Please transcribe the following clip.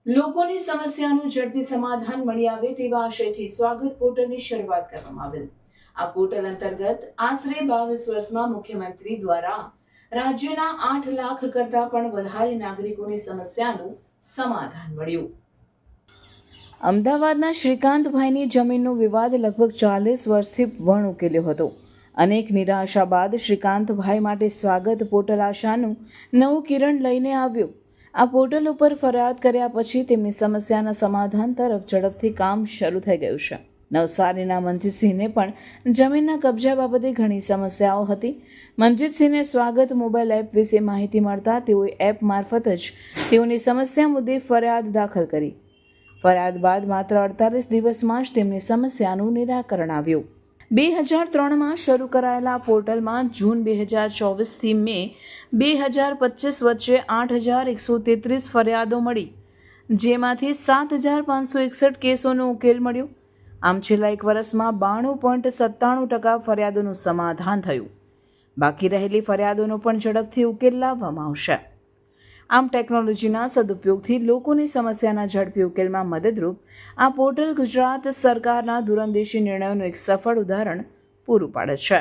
લોકોની સમસ્યાનું ઝડપી સમાધાન મળી આવે તેવા આશયથી સ્વાગત પોર્ટલની શરૂઆત કરવામાં આવેલ। આ પોર્ટલ અંતર્ગત આશરે 22 વર્ષમાં મુખ્યમંત્રી દ્વારા રાજ્યના 8 લાખ કરતા પણ વધારે નાગરિકોની સમસ્યાનું સમાધાન મળ્યું। અમદાવાદના શ્રીકાંતભાઈની જમીનનો વિવાદ લગભગ 40 વર્ષથી વણ ઉકેલ્યો હતો। અનેક નિરાશા બાદ શ્રીકાંતભાઈ માટે સ્વાગત પોર્ટલ આશાનું નવું કિરણ લઈને આવ્યું। આ પોર્ટલ ઉપર ફરિયાદ કર્યા પછી તેમની સમસ્યાના સમાધાન તરફ ઝડપથી કામ શરૂ થઈ ગયું છે। નવસારીના મનજીતસિંહને પણ જમીનના કબજા બાબતે ઘણી સમસ્યાઓ હતી। મનજીતસિંહને સ્વાગત મોબાઈલ એપ વિશે માહિતી મળતા તેઓએ એપ મારફત જ તેઓની સમસ્યા મુદ્દે ફરિયાદ દાખલ કરી। ફરિયાદ બાદ માત્ર 48 દિવસમાં જ તેમની સમસ્યાનું નિરાકરણ આવ્યું। 2003માં શરૂ કરાયેલા પોર્ટલમાં જૂન 2024થી મે 2025 વચ્ચે 8133 ફરિયાદો મળી, જેમાંથી 7561 કેસોનો ઉકેલ મળ્યો। આમ છેલ્લા એક વર્ષમાં 92.97% ફરિયાદોનું સમાધાન થયું। બાકી રહેલી ફરિયાદોનો પણ ઝડપથી ઉકેલ લાવવામાં આવશે। આમ ટેકનોલોજીના સદુપયોગથી લોકોની સમસ્યાના ઝડપી ઉકેલમાં મદદરૂપ આ પોર્ટલ ગુજરાત સરકારના દૂરંદેશી નિર્ણયોનું એક સફળ ઉદાહરણ પૂરું પાડે છે।